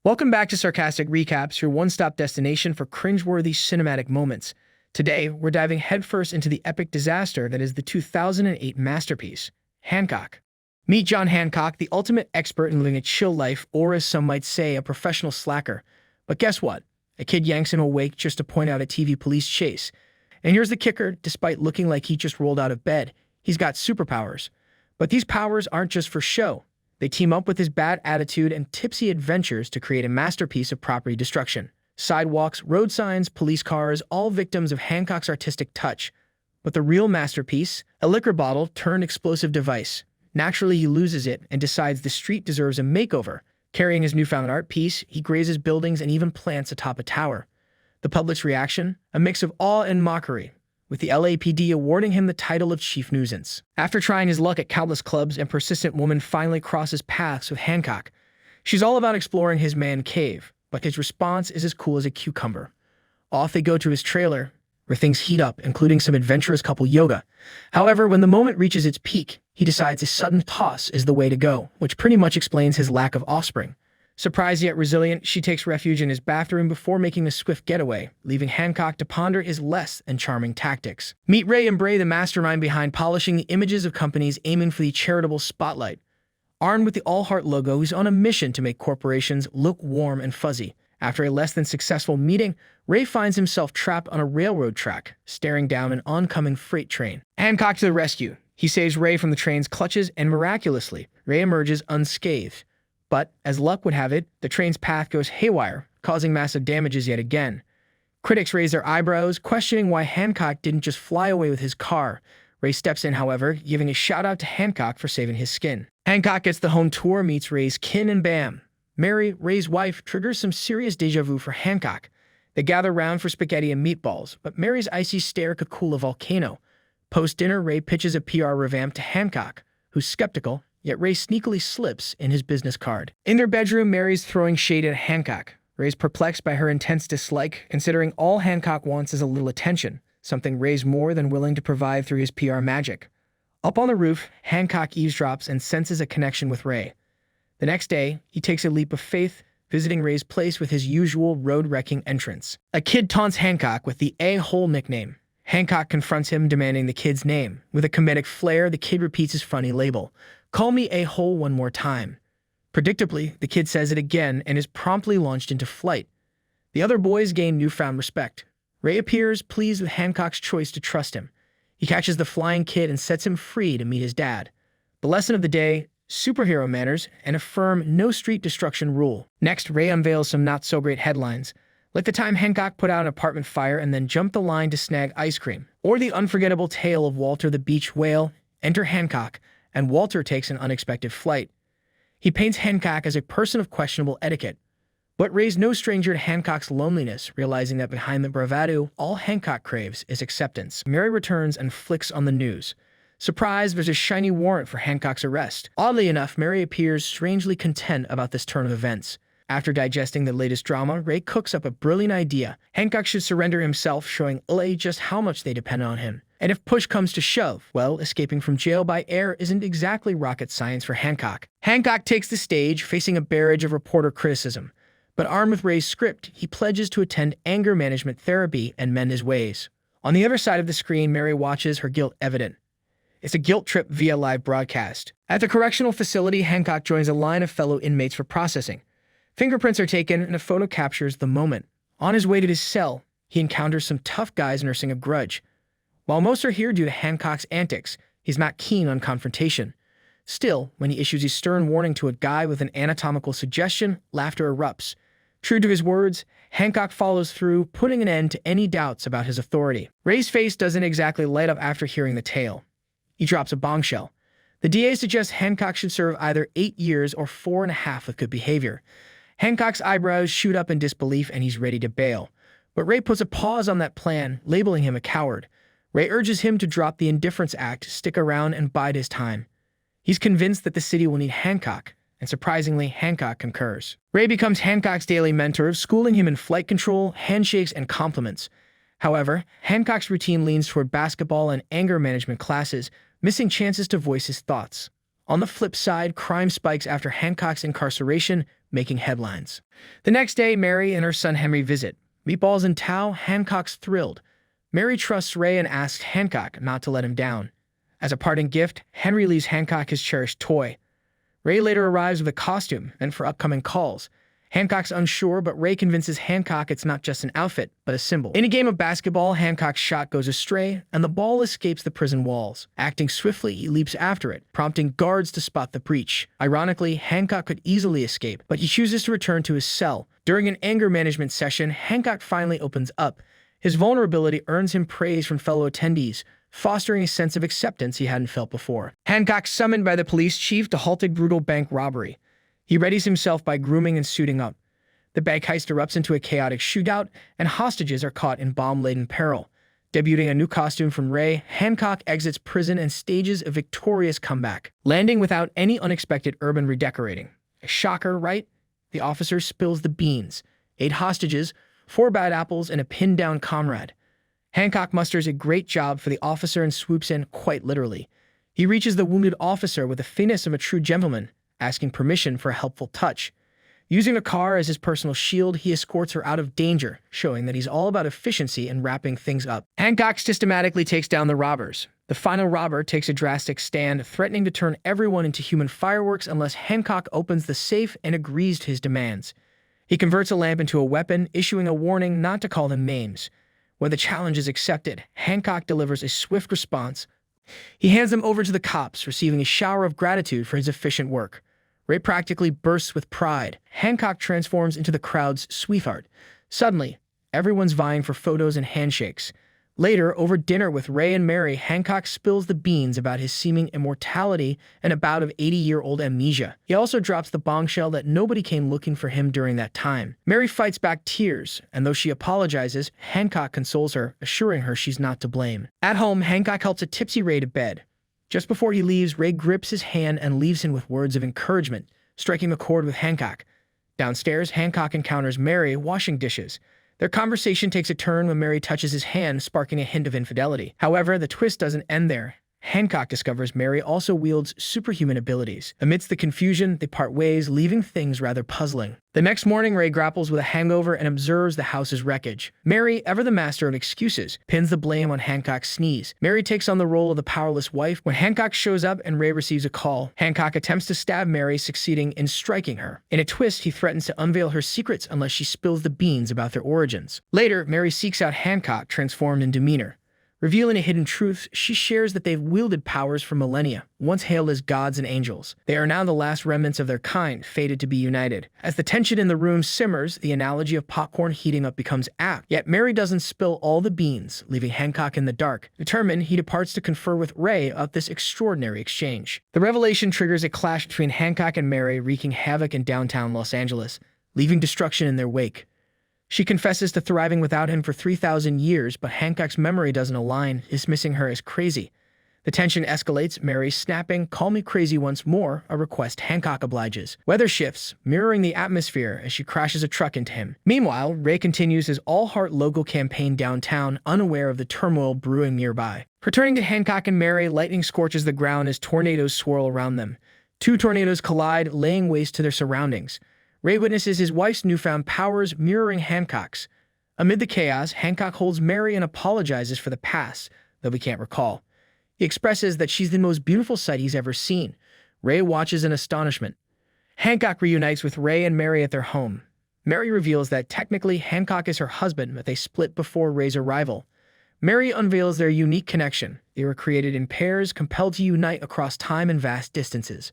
Welcome back to Sarcastic Recaps, your one-stop destination for cringeworthy cinematic moments. Today, we're diving headfirst into the epic disaster that is the 2008 masterpiece, Hancock. Meet John Hancock, the ultimate expert in living a chill life, or as some might say, a professional slacker. But guess what? A kid yanks him awake just to point out a TV police chase. And here's the kicker: despite looking like he just rolled out of bed, he's got superpowers. But these powers aren't just for show. They team up with his bad attitude and tipsy adventures to create a masterpiece of property destruction. Sidewalks, road signs, police cars, all victims of Hancock's artistic touch. But the real masterpiece, a liquor bottle turned explosive device. Naturally, he loses it and decides the street deserves a makeover. Carrying his newfound art piece, he grazes buildings and even plants atop a tower. The public's reaction? A mix of awe and mockery, with the LAPD awarding him the title of Chief Nuisance. After trying his luck at countless clubs, a persistent woman finally crosses paths with Hancock. She's all about exploring his man cave, but his response is as cool as a cucumber. Off they go to his trailer, where things heat up, including some adventurous couple yoga. However, when the moment reaches its peak, he decides a sudden toss is the way to go, which pretty much explains his lack of offspring. Surprised yet resilient, she takes refuge in his bathroom before making a swift getaway, leaving Hancock to ponder his less than charming tactics. Meet Ray and Bray, the mastermind behind polishing the images of companies aiming for the charitable spotlight. Armed with the All Heart logo, he's on a mission to make corporations look warm and fuzzy. After a less than successful meeting, Ray finds himself trapped on a railroad track, staring down an oncoming freight train. Hancock to the rescue. He saves Ray from the train's clutches, and miraculously, Ray emerges unscathed. But, as luck would have it, the train's path goes haywire, causing massive damages yet again. Critics raise their eyebrows, questioning why Hancock didn't just fly away with his car. Ray steps in, however, giving a shout-out to Hancock for saving his skin. Hancock gets the home tour, meets Ray's kin, and bam! Mary, Ray's wife, triggers some serious deja vu for Hancock. They gather round for spaghetti and meatballs, but Mary's icy stare could cool a volcano. Post-dinner, Ray pitches a PR revamp to Hancock, who's skeptical, yet Ray sneakily slips in his business card. In their bedroom, Mary's throwing shade at Hancock. Ray's perplexed by her intense dislike, considering all Hancock wants is a little attention, something Ray's more than willing to provide through his PR magic. Up on the roof, Hancock eavesdrops and senses a connection with Ray. The next day, he takes a leap of faith, visiting Ray's place with his usual road-wrecking entrance. A kid taunts Hancock with the A-hole nickname. Hancock confronts him, demanding the kid's name. With a comedic flair, the kid repeats his funny label. "Call me a-hole one more time." Predictably, the kid says it again and is promptly launched into flight. The other boys gain newfound respect. Ray appears, pleased with Hancock's choice to trust him. He catches the flying kid and sets him free to meet his dad. The lesson of the day: superhero manners and a firm no street destruction rule. Next, Ray unveils some not-so-great headlines, like the time Hancock put out an apartment fire and then jumped the line to snag ice cream, or the unforgettable tale of Walter the beach whale. Enter Hancock, and Walter takes an unexpected flight. He paints Hancock as a person of questionable etiquette. But Ray's no stranger to Hancock's loneliness, realizing that behind the bravado, all Hancock craves is acceptance. Mary returns and flicks on the news. Surprised, there's a shiny warrant for Hancock's arrest. Oddly enough, Mary appears strangely content about this turn of events. After digesting the latest drama, Ray cooks up a brilliant idea. Hancock should surrender himself, showing LA just how much they depend on him. And if push comes to shove, well, escaping from jail by air isn't exactly rocket science for Hancock. Hancock takes the stage, facing a barrage of reporter criticism. But armed with Ray's script, he pledges to attend anger management therapy and mend his ways. On the other side of the screen, Mary watches, her guilt evident. It's a guilt trip via live broadcast. At the correctional facility, Hancock joins a line of fellow inmates for processing. Fingerprints are taken, and a photo captures the moment. On his way to his cell, he encounters some tough guys nursing a grudge. While most are here due to Hancock's antics, he's not keen on confrontation. Still, when he issues a stern warning to a guy with an anatomical suggestion, laughter erupts. True to his words, Hancock follows through, putting an end to any doubts about his authority. Ray's face doesn't exactly light up after hearing the tale. He drops a bombshell. The DA suggests Hancock should serve either 8 years or 4.5 with good behavior. Hancock's eyebrows shoot up in disbelief and he's ready to bail. But Ray puts a pause on that plan, labeling him a coward. Ray urges him to drop the indifference act, stick around, and bide his time. He's convinced that the city will need Hancock, and surprisingly, Hancock concurs. Ray becomes Hancock's daily mentor, schooling him in flight control, handshakes, and compliments. However, Hancock's routine leans toward basketball and anger management classes, missing chances to voice his thoughts. On the flip side, crime spikes after Hancock's incarceration, making headlines. The next day, Mary and her son Henry visit. Meatballs in tow, Hancock's thrilled. Mary trusts Ray and asks Hancock not to let him down. As a parting gift, Henry leaves Hancock his cherished toy. Ray later arrives with a costume and for upcoming calls. Hancock's unsure, but Ray convinces Hancock it's not just an outfit, but a symbol. In a game of basketball, Hancock's shot goes astray, and the ball escapes the prison walls. Acting swiftly, he leaps after it, prompting guards to spot the breach. Ironically, Hancock could easily escape, but he chooses to return to his cell. During an anger management session, Hancock finally opens up. His vulnerability earns him praise from fellow attendees, fostering a sense of acceptance he hadn't felt before. Hancock summoned by the police chief to halt a brutal bank robbery. He readies himself by grooming and suiting up. The bank heist erupts into a chaotic shootout, and hostages are caught in bomb-laden peril. Debuting a new costume from Ray, Hancock exits prison and stages a victorious comeback, landing without any unexpected urban redecorating. A shocker, right? The officer spills the beans. 8 hostages, 4 bad apples, and a pinned-down comrade. Hancock musters a great job for the officer and swoops in quite literally. He reaches the wounded officer with the finesse of a true gentleman, asking permission for a helpful touch. Using a car as his personal shield, he escorts her out of danger, showing that he's all about efficiency and wrapping things up. Hancock systematically takes down the robbers. The final robber takes a drastic stand, threatening to turn everyone into human fireworks unless Hancock opens the safe and agrees to his demands. He converts a lamp into a weapon, issuing a warning not to call them names. When the challenge is accepted, Hancock delivers a swift response. He hands them over to the cops, receiving a shower of gratitude for his efficient work. Ray practically bursts with pride. Hancock transforms into the crowd's sweetheart. Suddenly, everyone's vying for photos and handshakes. Later, over dinner with Ray and Mary, Hancock spills the beans about his seeming immortality and a bout of 80-year-old amnesia. He also drops the bombshell that nobody came looking for him during that time. Mary fights back tears, and though she apologizes, Hancock consoles her, assuring her she's not to blame. At home, Hancock helps a tipsy Ray to bed. Just before he leaves, Ray grips his hand and leaves him with words of encouragement, striking a chord with Hancock. Downstairs, Hancock encounters Mary washing dishes. Their conversation takes a turn when Mary touches his hand, sparking a hint of infidelity. However, the twist doesn't end there. Hancock discovers Mary also wields superhuman abilities. Amidst the confusion, they part ways, leaving things rather puzzling. The next morning, Ray grapples with a hangover and observes the house's wreckage. Mary, ever the master of excuses, pins the blame on Hancock's sneeze. Mary takes on the role of the powerless wife. When Hancock shows up and Ray receives a call, Hancock attempts to stab Mary, succeeding in striking her. In a twist, he threatens to unveil her secrets unless she spills the beans about their origins. Later, Mary seeks out Hancock, transformed in demeanor. Revealing a hidden truth, she shares that they've wielded powers for millennia, once hailed as gods and angels. They are now the last remnants of their kind, fated to be united. As the tension in the room simmers, the analogy of popcorn heating up becomes apt. Yet Mary doesn't spill all the beans, leaving Hancock in the dark. Determined, he departs to confer with Ray about this extraordinary exchange. The revelation triggers a clash between Hancock and Mary, wreaking havoc in downtown Los Angeles, leaving destruction in their wake. She confesses to thriving without him for 3,000 years, but Hancock's memory doesn't align, dismissing her as crazy. The tension escalates, Mary snapping, "Call me crazy once more," a request Hancock obliges. Weather shifts, mirroring the atmosphere as she crashes a truck into him. Meanwhile, Ray continues his all-heart logo campaign downtown, unaware of the turmoil brewing nearby. Returning to Hancock and Mary, lightning scorches the ground as tornadoes swirl around them. 2 tornadoes collide, laying waste to their surroundings. Ray witnesses his wife's newfound powers mirroring Hancock's. Amid the chaos, Hancock holds Mary and apologizes for the past, though we can't recall. He expresses that she's the most beautiful sight he's ever seen. Ray watches in astonishment. Hancock reunites with Ray and Mary at their home. Mary reveals that technically Hancock is her husband, but they split before Ray's arrival. Mary unveils their unique connection. They were created in pairs, compelled to unite across time and vast distances.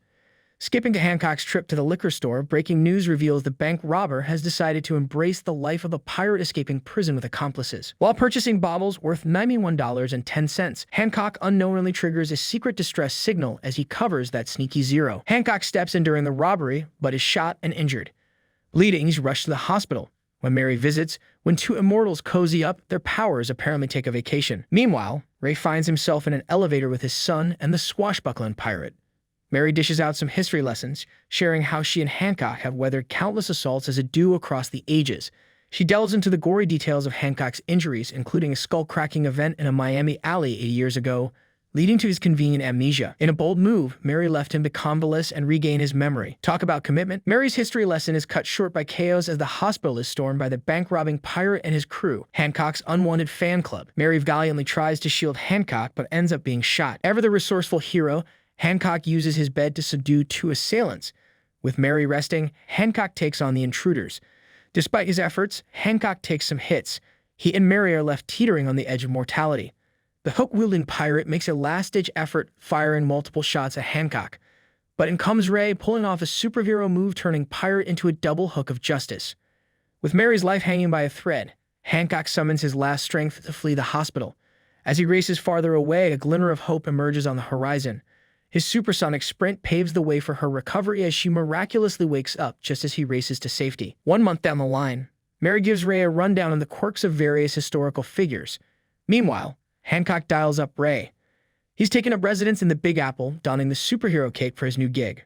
Skipping to Hancock's trip to the liquor store, breaking news reveals the bank robber has decided to embrace the life of a pirate escaping prison with accomplices. While purchasing bottles worth $91.10, Hancock unknowingly triggers a secret distress signal as he covers that sneaky zero. Hancock steps in during the robbery, but is shot and injured. Bleeding, he's rushed to the hospital. When Mary visits, when 2 immortals cozy up, their powers apparently take a vacation. Meanwhile, Ray finds himself in an elevator with his son and the swashbuckling pirate. Mary dishes out some history lessons, sharing how she and Hancock have weathered countless assaults as a duo across the ages. She delves into the gory details of Hancock's injuries, including a skull-cracking event in a Miami alley 8 years ago, leading to his convenient amnesia. In a bold move, Mary left him to convalesce and regain his memory. Talk about commitment. Mary's history lesson is cut short by chaos as the hospital is stormed by the bank-robbing pirate and his crew, Hancock's unwanted fan club. Mary valiantly tries to shield Hancock but ends up being shot. Ever the resourceful hero, Hancock uses his bed to subdue 2 assailants. With Mary resting, Hancock takes on the intruders. Despite his efforts, Hancock takes some hits. He and Mary are left teetering on the edge of mortality. The hook-wielding pirate makes a last-ditch effort, firing multiple shots at Hancock. But in comes Ray, pulling off a superhero move, turning pirate into a double hook of justice. With Mary's life hanging by a thread, Hancock summons his last strength to flee the hospital. As he races farther away, a glimmer of hope emerges on the horizon. His supersonic sprint paves the way for her recovery as she miraculously wakes up just as he races to safety. 1 month down the line, Mary gives Ray a rundown on the quirks of various historical figures. Meanwhile, Hancock dials up Ray. He's taken up residence in the Big Apple, donning the superhero cape for his new gig.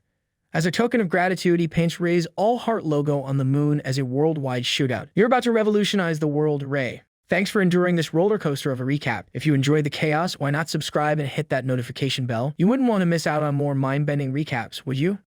As a token of gratitude, he paints Ray's all-heart logo on the moon as a worldwide shootout. You're about to revolutionize the world, Ray. Thanks for enduring this roller coaster of a recap. If you enjoyed the chaos, why not subscribe and hit that notification bell? You wouldn't want to miss out on more mind-bending recaps, would you?